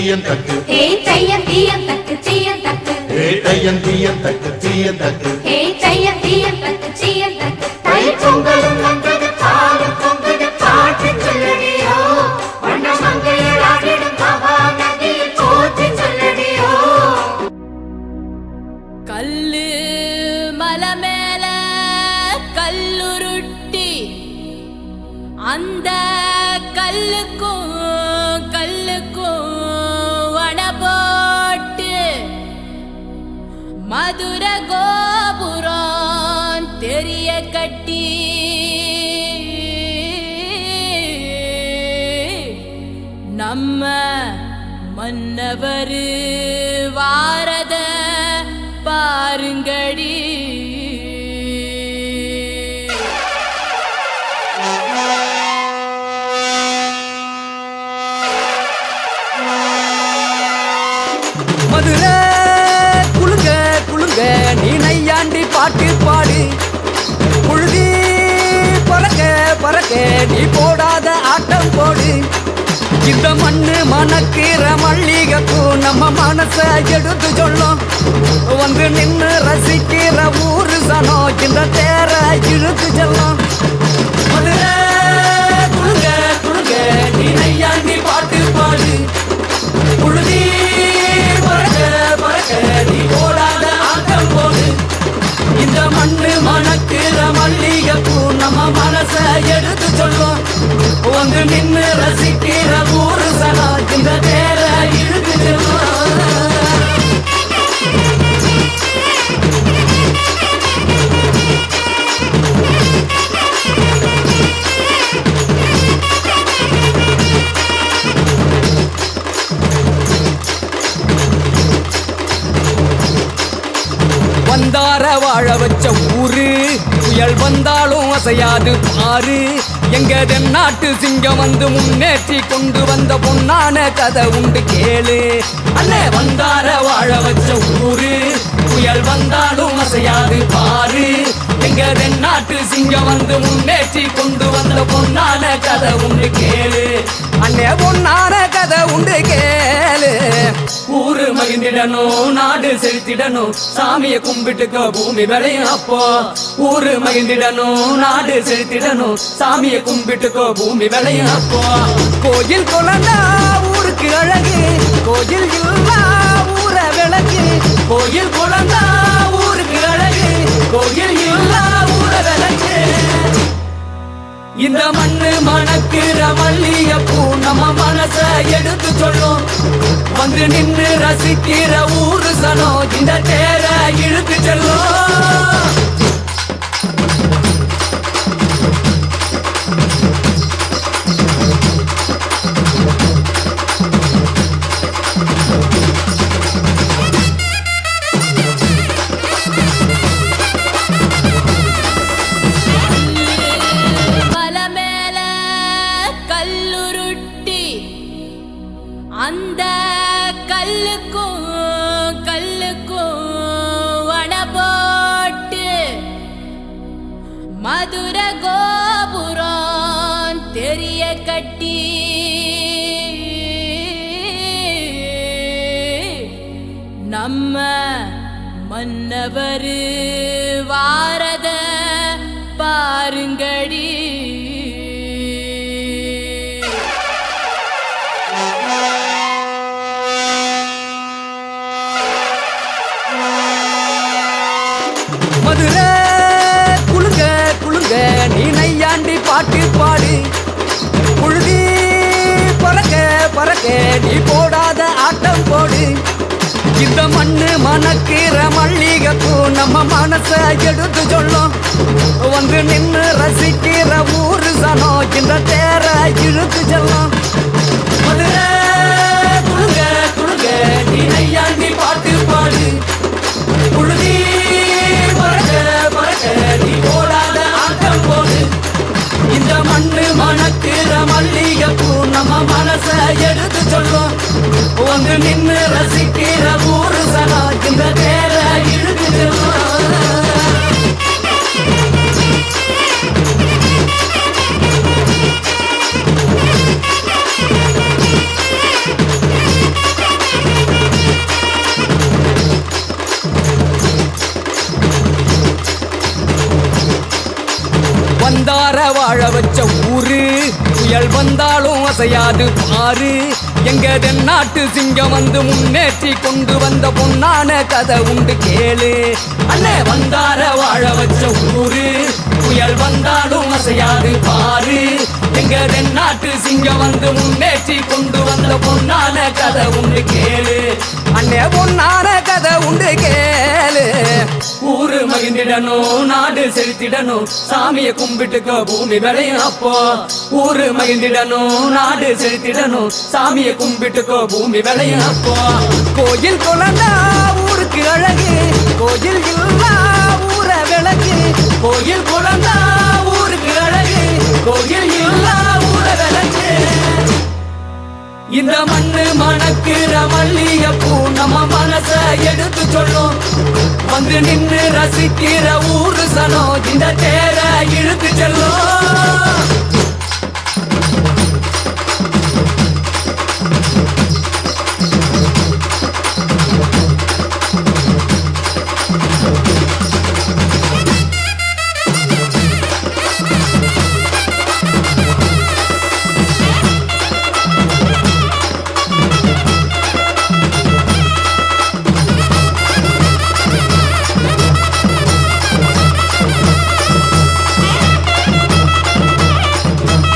தீயந்தக்கு ஹே தையன் தீயந்தக்கு தீயந்தக்கு ஹே தையன் தீயந்தக்கு தீயந்தக்கு ஹே தையன் தீயந்தக்கு தீயந்தக்கு தை பொங்கலும் வந்தது பாலும் பொங்குது பாட்டு சொல்லடியோ வண்ண மங்கையர் ஆடிடும் மகா நதியில் போற்றி சொல்லடியோ கல்லு மலை மேல கல்லுருட்டி அந்த கல்லுக்கும் வட போட்டு மதுர கோபுரம் தெரிய கட்டி நம்ம மன்னவர் வாரத பாருங்கடி மதுரை குளுங்க குளுங்க நீ நையாண்டி பாட்டு பாடு புழுதி பறக்க பறக்க நீ போடாத ஆட்டம் போடு இந்த மண்ணு மணக்கிற மல்லிகைப்பூ நம்ம மனச எடுத்து சொல்லும் வந்து நின்று ரசிக்கிற ஊரு சனம் இந்த தேர இழுத்து செல்லும் மதுரை குளுங்க குளுங்க நீ நையாண்டி பாட்டு பாடு புழுதி பறக்க பறக்க நீ போடாத ஆட்டம் போடு இந்த மண்ணு மணக்கிற மல்லிகைப்பூ நம்ம மனச எடுத்து சொல்லும் வந்து நின்று ரசிக்கிற ஊரு சனா இந்த தேர இழுத்து செல்லும் வந்தார வாழ வச்ச ஊரு புயல் வந்தாலும் அசையாது பாரு எங்க தென்னாட்டு சிங்கம் வந்து முன்னேற்றி கொண்டு வந்த பொன்னான கதை உண்டு கேளு அண்ணே வந்தார வாழ வச்ச ஊரு புயல் வந்தாலும் அசையாது பாரு எங்க தென்னாட்டு சிங்கம் வந்து முன்னேற்றி கொண்டு வந்த பொன்னான கதை உண்டு கேளு அண்ணே பொன்னான கதை உண்டு கேளு ஊரு மகிழ்ந்திடணும் நாடு செலுத்திடணும் சாமியை கும்பிட்டுக்க பூமி விளையும் அப்போ ஊரு மகிழ்ந்திடணும் நாடு செலுத்திடணும் சாமியை கும்பிட்டுக்கோ பூமி விளையும் அப்போ கோயில் குழந்தா ஊருக்கு அழகு கோயில் இல்லா ஊர விளக்கு கோயில் குழந்தா ஊருக்கு அழகு கோயில் இல்லா ஊர விளக்கு இந்த மண்ணு மணக்கிற மல்லிகைப்பூ நம்ம மனச எடுத்து சொல்லும் வந்து நின்று ரசிக்கிற ஊரு சனம் இந்த தேர இழுத்து செல்லும் அந்த கல்லுக்கும் வட போட்டு மதுர கோபுரம் தெரிய கட்டி நம்ம மன்னவர் வாரத பாருங்கடி மதுரை குளுங்க குளுங்க நீ நையாண்டி பாட்டு பாடு புழுதி பறக்க பறக்க நீ போடாத ஆட்டம் போடு இந்த மண்ணு மணக்கிற மல்லிகைப்பூ நம்ம மனச எடுத்து சொல்லும் வந்து நின்று ரசிக்கிற ஊரு சனம் இந்த தேர இழுத்து செல்லும் மதுரை குளுங்க குளுங்க நீ நையாண்டி பாட்டு பாடு புழுதி நீ போடாத ஆட்டம் போடு இந்த மண்ணு மணக்கிற மல்லிகைப்பூ நம்ம மனச எடுத்து சொல்லும் வந்து நின்று ரசிக்கிற ஊரு சனா இந்த தேர இழுத்து செல்லும் வாழ வச்ச ஊரு புயல் வந்தாலும் அசையாது பாரு எங்க தென்னாட்டு சிங்கம் வந்து முன்னேற்றி கொண்டு வந்த பொன்னான கதை உண்டு கேளு அண்ணே வந்தார வாழ வச்ச ஊரு புயல் வந்தாலும் அசையாது பாரு எங்க தென்னாட்டு சிங்கம் வந்து முன்னேற்றி கொண்டு வந்த பொன்னான கதை உண்டு கேளு அண்ணே பொன்னான கதை உண்டு கேளு ஊரு மகிழ்ந்திடணும் நாடு செலுத்திடணும் சாமியை கும்பிட்டுக்க பூமி விளையும் அப்போ ஊரு மகிழ்ந்திடணும் நாடு செலுத்திடணும் சாமியை கும்பிட்டுக்கோ பூமி விளையும் அப்போ கோயில் குழந்தா ஊருக்கு அழகு கோயில் இல்லா ஊர விளக்கு கோயில் குழந்தா ஊருக்கு அழகு கோயில் இல்லா ஊர விளக்கு இந்த மண்ணு மணக்குற மல்லிகைப்பூ நம்ம மனச எடுத்து சொல்லும் வந்து நின்னு ரசிக்கிற ஊரு சனம் இந்த தேர இழுத்து செல்லும்